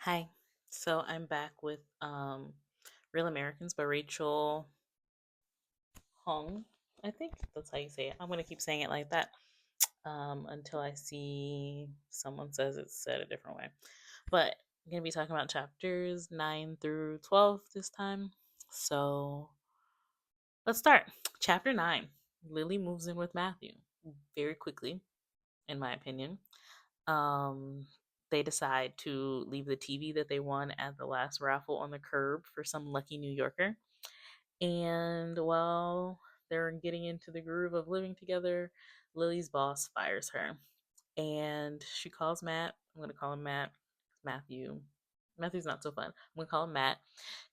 Hi. So I'm back with Real Americans by Rachel Hong. I think that's how you say it. I'm gonna keep saying it like that until I see someone says it's said a different way. But I'm gonna be talking about chapters 9 through 12 this time. So let's start. Chapter 9. Lily moves in with Matthew very quickly, in my opinion. Um, they decide to leave the TV that they won at the last raffle on the curb for some lucky New Yorker. And while they're getting into the groove of living together, Lily's boss fires her. And she calls Matt. I'm going to call him Matt. Matthew. Matthew's not so fun. I'm going to call him Matt.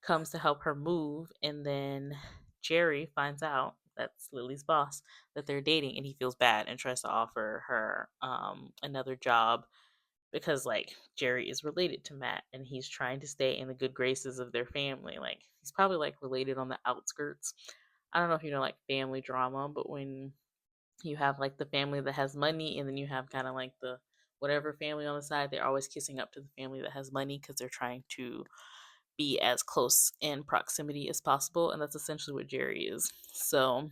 Comes to help her move. And then Jerry finds out that's Lily's boss that they're dating and he feels bad and tries to offer her another job because like Jerry is related to Matt and he's trying to stay in the good graces of their family. Like he's probably like related on the outskirts. I don't know if you know like family drama, but when you have like the family that has money and then you have kind of like the whatever family on the side, they're always kissing up to the family that has money because they're trying to be as close in proximity as possible, and that's essentially what Jerry is. So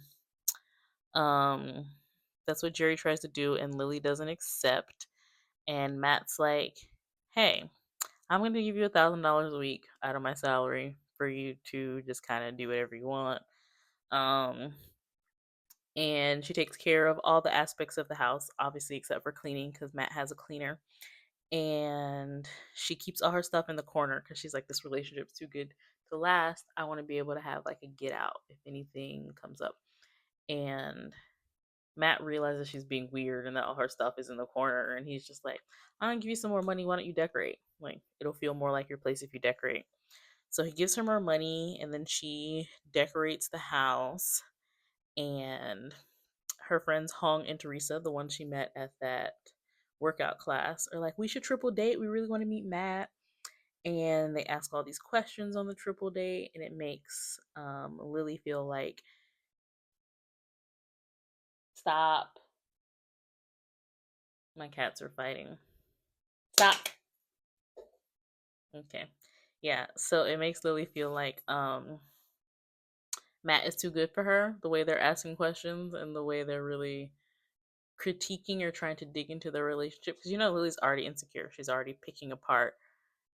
um that's what Jerry tries to do and Lily doesn't accept, and Matt's like, hey, I'm going to give you $1,000 a week out of my salary for you to just kind of do whatever you want. Um, and she takes care of all the aspects of the house, obviously, except for cleaning because Matt has a cleaner. And she keeps all her stuff in the corner because she's like, this relationship's too good to last. I want to be able to have like a get out if anything comes up. And Matt realizes she's being weird and that all her stuff is in the corner. And he's just like, I'm going to give you some more money. Why don't you decorate? Like, it'll feel more like your place if you decorate. So he gives her more money and then she decorates the house. And her friends Hong and Teresa, the one she met at that workout class, are like, we should triple date. We really want to meet Matt. And they ask all these questions on the triple date. And it makes Lily feel like, stop. My cats are fighting. Stop. Okay. Yeah, so it makes Lily feel like Matt is too good for her, the way they're asking questions and the way they're really critiquing or trying to dig into their relationship. Because you know, Lily's already insecure. She's already picking apart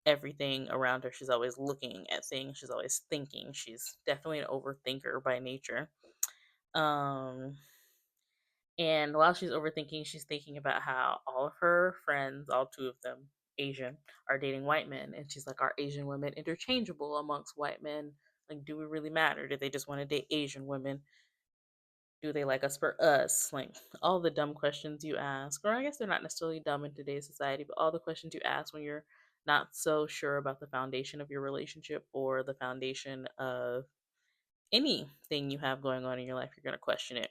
everything around her. She's always looking at things. She's always thinking. She's definitely an overthinker by nature. Um, and while she's overthinking, she's thinking about how all of her friends, all two of them, Asian, are dating white men. And she's like, are Asian women interchangeable amongst white men? Like, do we really matter? Do they just want to date Asian women? Do they like us for us? Like, all the dumb questions you ask, or I guess they're not necessarily dumb in today's society, but all the questions you ask when you're not so sure about the foundation of your relationship or the foundation of anything you have going on in your life, you're going to question it.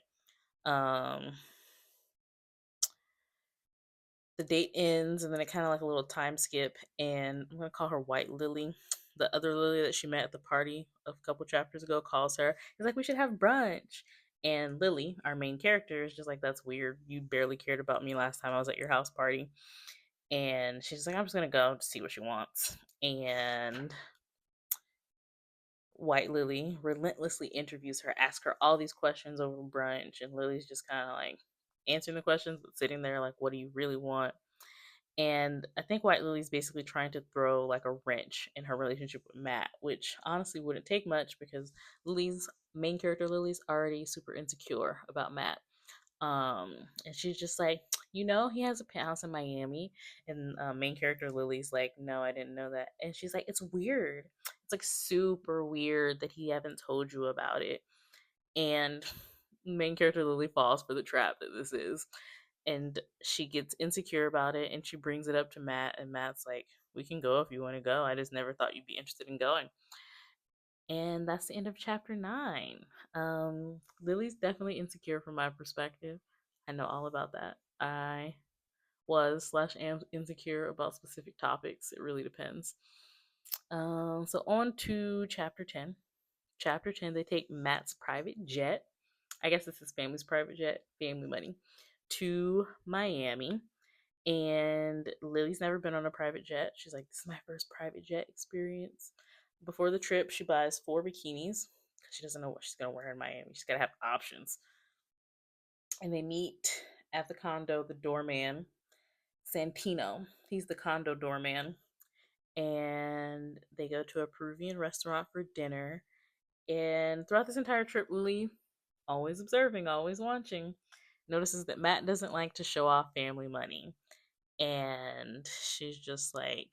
Um, the date ends and then it kind of like a little time skip, and I'm gonna call her White Lily. The other Lily that she met at the party a couple chapters ago calls her. He's like, we should have brunch. And Lily, our main character, is just like, that's weird. You barely cared about me last time I was at your house party. And she's like, I'm just gonna go to see what she wants. And White Lily relentlessly interviews her, asks her all these questions over brunch, and Lily's just kind of like answering the questions, but sitting there like, what do you really want? And I think White Lily's basically trying to throw like a wrench in her relationship with Matt, which honestly wouldn't take much because Lily's main character, Lily's already super insecure about Matt. And she's just like, you know, he has a penthouse in Miami. And main character Lily's like, no, I didn't know that. And she's like, it's weird. It's like super weird that he haven't told you about it. And main character Lily falls for the trap that this is, and she gets insecure about it and she brings it up to Matt, and Matt's like, we can go if you want to go. I just never thought you'd be interested in going. And that's the end of chapter 9. Lily's definitely insecure from my perspective. I know all about that. I was slash am insecure about specific topics. It really depends. So on to chapter 10. Chapter 10, they take Matt's private jet. I guess this is family's private jet, family money, to Miami. And Lily's never been on a private jet. She's like, this is my first private jet experience. Before the trip, she buys 4 bikinis because she doesn't know what she's going to wear in Miami. She's got to have options. And they meet at the condo, the doorman, Santino. He's the condo doorman. And they go to a Peruvian restaurant for dinner. And throughout this entire trip, Lily, always observing, always watching, notices that Matt doesn't like to show off family money. And she's just like,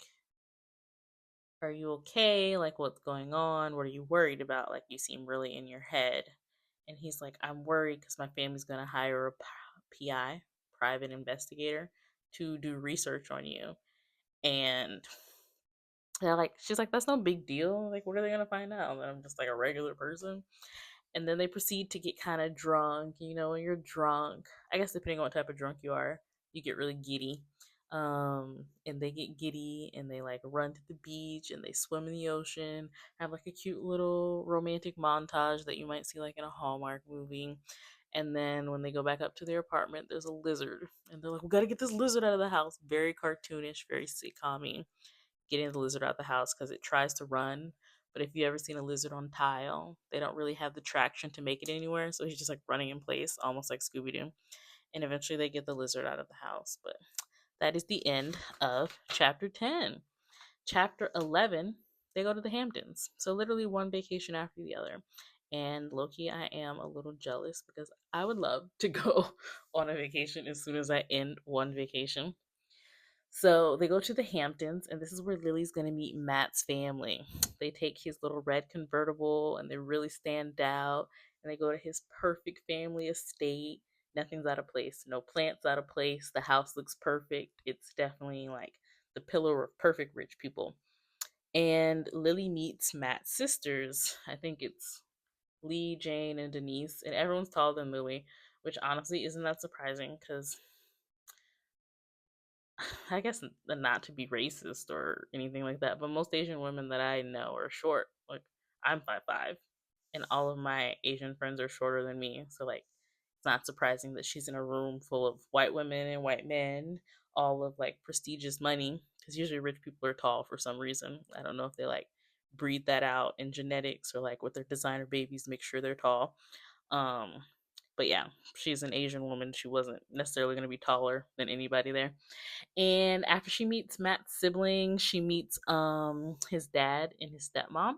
are you okay? Like, what's going on? What are you worried about? Like, you seem really in your head. And he's like, I'm worried because my family's going to hire a PI, private investigator, to do research on you. And they're like, she's like, that's no big deal. Like, what are they going to find out? That I'm just like a regular person. And then they proceed to get kind of drunk. You know, when you're drunk, I guess depending on what type of drunk you are, you get really giddy. And they get giddy and they like run to the beach and they swim in the ocean, have like a cute little romantic montage that you might see like in a Hallmark movie. And then when they go back up to their apartment, there's a lizard. And they're like, we gotta get this lizard out of the house. Very cartoonish, very sitcom, getting the lizard out of the house because it tries to run. But if you ever seen a lizard on tile, they don't really have the traction to make it anywhere. So he's just like running in place, almost like Scooby Doo. And eventually they get the lizard out of the house. But that is the end of chapter 10. Chapter 11, they go to the Hamptons. So literally one vacation after the other. And Loki, I am a little jealous because I would love to go on a vacation as soon as I end one vacation. So they go to the Hamptons, and this is where Lily's going to meet Matt's family. They take his little red convertible, and they really stand out. And they go to his perfect family estate. Nothing's out of place. No plants out of place. The house looks perfect. It's definitely like the pillar of perfect rich people. And Lily meets Matt's sisters. I think it's Lee, Jane, and Denise. And everyone's taller than Lily, which honestly isn't that surprising because I guess not to be racist or anything like that, but most Asian women that I know are short. Like I'm 5'5", and all of my Asian friends are shorter than me. So like, it's not surprising that she's in a room full of white women and white men, all of like prestigious money. Because usually rich people are tall for some reason. I don't know if they like breed that out in genetics or like with their designer babies make sure they're tall. Um, but yeah, she's an Asian woman. She wasn't necessarily going to be taller than anybody there. And after she meets Matt's siblings, she meets his dad and his stepmom,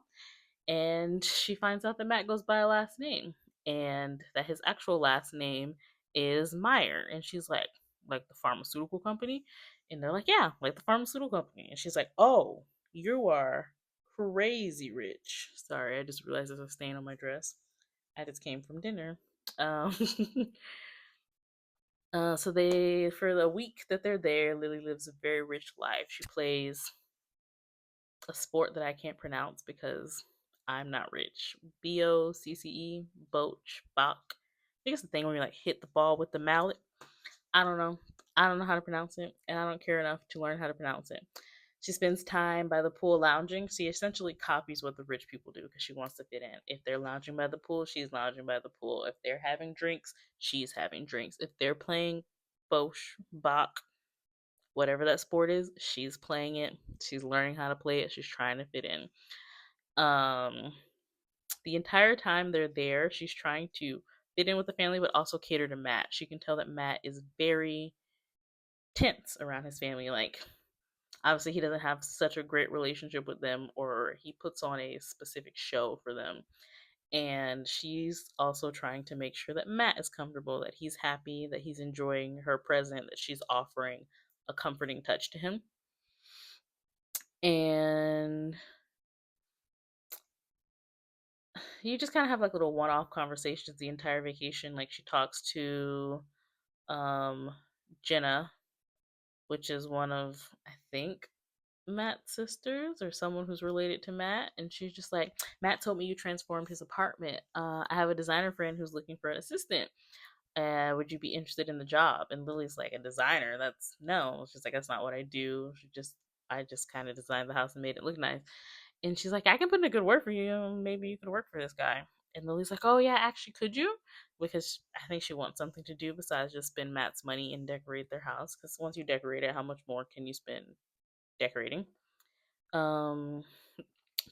and she finds out that Matt goes by a last name and that his actual last name is Meyer. And she's like the pharmaceutical company? And they're like, yeah, like the pharmaceutical company. And she's like, oh, you are crazy rich. Sorry, I just realized there's a stain on my dress. I just came from dinner. Um, so they, for the week that they're there, Lily lives a very rich life. She plays a sport that I can't pronounce because I'm not rich. BOCCE, Boch, Bach. I think it's the thing where you like hit the ball with the mallet. I don't know. I don't know how to pronounce it, and I don't care enough to learn how to pronounce it. She spends time by the pool lounging. She essentially copies what the rich people do because she wants to fit in. If they're lounging by the pool, she's lounging by the pool. If they're having drinks, she's having drinks. If they're playing Bosch, Bach, whatever that sport is, she's playing it. She's learning how to play it. She's trying to fit in. Um, the entire time they're there, she's trying to fit in with the family, but also cater to Matt. She can tell that Matt is very tense around his family. Like, obviously, he doesn't have such a great relationship with them, or he puts on a specific show for them. And she's also trying to make sure that Matt is comfortable, that he's happy, that he's enjoying her present, that she's offering a comforting touch to him. And you just kind of have like little one-off conversations the entire vacation. Like she talks to um Jenna, which is one of, I think, Matt's sisters or someone who's related to Matt, and she's just like, Matt told me you transformed his apartment. I have a designer friend who's looking for an assistant. Would you be interested in the job? And Lily's like, a designer? That's no. She's like, that's not what I do. I just kind of designed the house and made it look nice. And she's like, I can put in a good word for you. Maybe you could work for this guy. And Lily's like, "Oh yeah, actually, could you?" Because I think she wants something to do besides just spend Matt's money and decorate their house. Because once you decorate it, how much more can you spend decorating? Um,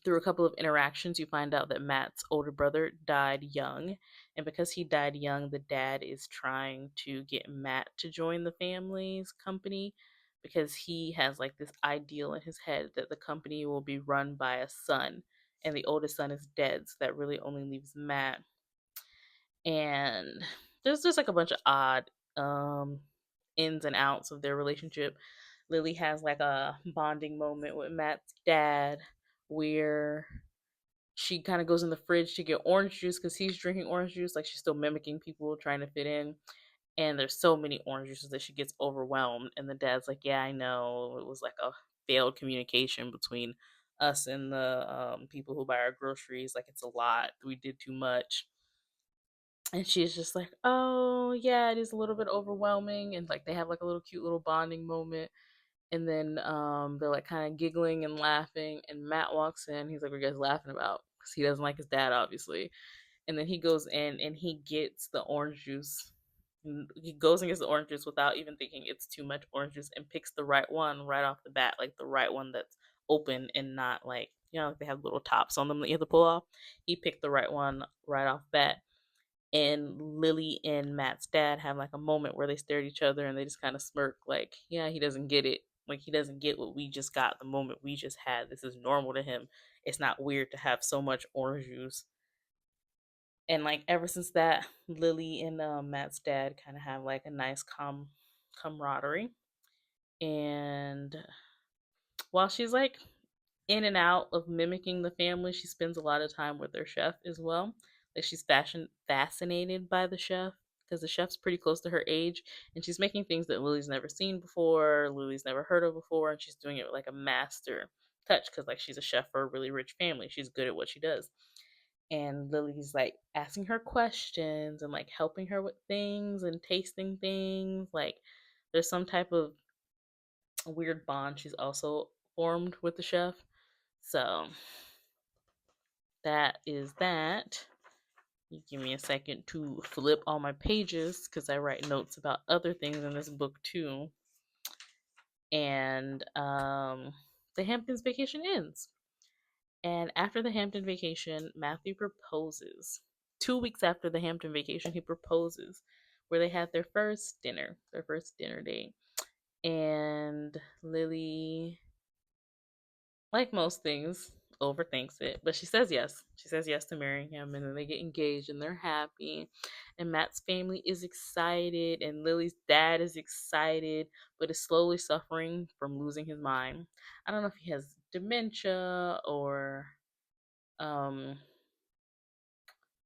Through a couple of interactions, you find out that Matt's older brother died young. And because he died young, the dad is trying to get Matt to join the family's company because he has like this ideal in his head that the company will be run by a son. And the oldest son is dead, so that really only leaves Matt. And there's just like a bunch of odd um, ins and outs of their relationship. Lily has like a bonding moment with Matt's dad where she kind of goes in the fridge to get orange juice because he's drinking orange juice. Like she's still mimicking people trying to fit in. And there's so many orange juices that she gets overwhelmed. And the dad's like, "Yeah, I know. It was like a failed communication between us and the people who buy our groceries. Like it's a lot. We did too much." And she's just like, "Oh, yeah, it is a little bit overwhelming." And like they have like a little cute little bonding moment. And then they're like kind of giggling and laughing. And Matt walks in. He's like, "What are you guys laughing about?" Because he doesn't like his dad, obviously. And then he goes in and he gets the orange juice. He goes and gets the orange juice without even thinking it's too much orange juice and picks the right one right off the bat, like the right one that's open and not like, like they have little tops on them that you have to pull off. He picked the right one right off bat. And Lily and Matt's dad have like a moment where they stare at each other and they just kind of smirk, like, yeah, he doesn't get it. Like, he doesn't get what we just got, the moment we just had. This is normal to him. It's not weird to have so much orange juice. And like ever since that, Lily and Matt's dad kind of have like a nice camaraderie. And while she's like in and out of mimicking the family, she spends a lot of time with their chef as well. Like she's fascinated by the chef because the chef's pretty close to her age, and she's making things that Lily's never seen before, Lily's never heard of before, and she's doing it with like a master touch because like she's a chef for a really rich family. She's good at what she does. And Lily's like asking her questions and like helping her with things and tasting things. Like there's some type of weird bond she's also formed with the chef. So that is that. You give me a second to flip all my pages because I write notes about other things in this book too. And the Hamptons vacation ends. And after the Hampton vacation, Matthew proposes. 2 weeks after the Hampton vacation, he proposes, where they had their first dinner date. And Lily, like most things, overthinks it, but she says yes. She says yes to marrying him, and then they get engaged and they're happy. And Matt's family is excited, and Lily's dad is excited, but is slowly suffering from losing his mind. I don't know if he has dementia or um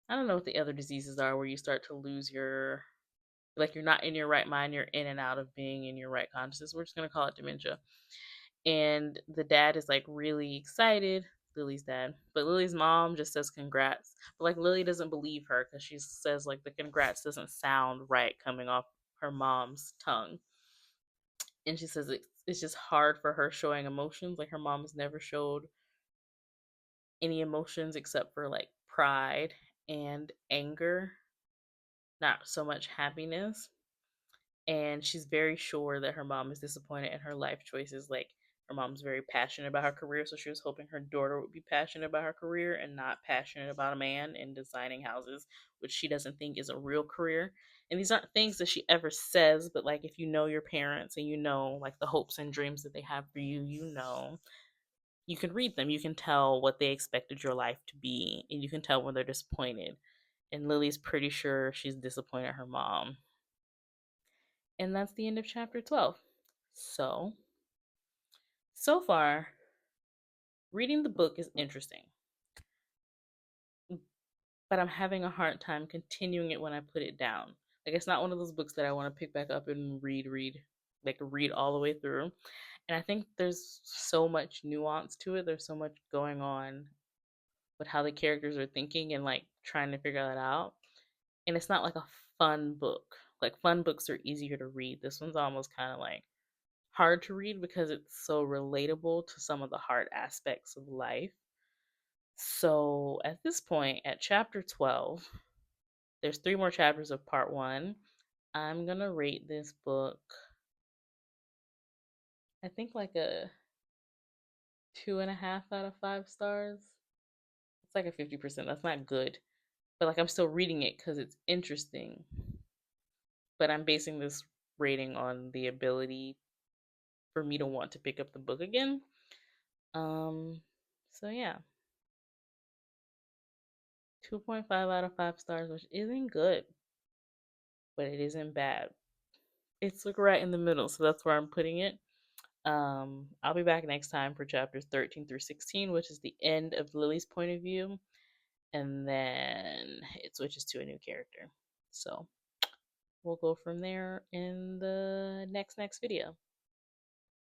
I don't know what the other diseases are where you start to lose your, like, you're not in your right mind, you're in and out of being in your right consciousness. We're just gonna call it dementia. And the dad is like really excited, Lily's dad, but Lily's mom just says congrats. But like Lily doesn't believe her because she says like the congrats doesn't sound right coming off her mom's tongue. And she says it's just hard for her showing emotions. Like her mom has never showed any emotions except for like pride and anger, not so much happiness. And she's very sure that her mom is disappointed in her life choices. Like her mom's very passionate about her career, so she was hoping her daughter would be passionate about her career and not passionate about a man and designing houses, which she doesn't think is a real career. And these aren't things that she ever says, but like if you know your parents and you know like the hopes and dreams that they have for you, you can read them. You can tell what they expected your life to be, and you can tell when they're disappointed. And Lily's pretty sure she's disappointed her mom. And that's the end of chapter 12. So, so far, reading the book is interesting, but I'm having a hard time continuing it when I put it down. Like, it's not one of those books that I want to pick back up and like read all the way through. And I think there's so much nuance to it. There's so much going on with how the characters are thinking and like trying to figure that out. And it's not like a fun book. Like, fun books are easier to read. This one's almost kind of like hard to read because it's so relatable to some of the hard aspects of life. So at this point, at chapter 12, there's three more chapters of part one. I'm going to rate this book, I think, like a 2.5 out of 5 stars. It's like a 50%. That's not good. But like I'm still reading it because it's interesting. But I'm basing this rating on the ability for me to want to pick up the book again. Um, so yeah, 2.5 out of 5 stars, which isn't good, but it isn't bad. It's like right in the middle, so that's where I'm putting it. I'll be back next time for chapters 13 through 16, which is the end of Lily's point of view, and then it switches to a new character. So we'll go from there in the next video.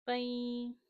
Bye.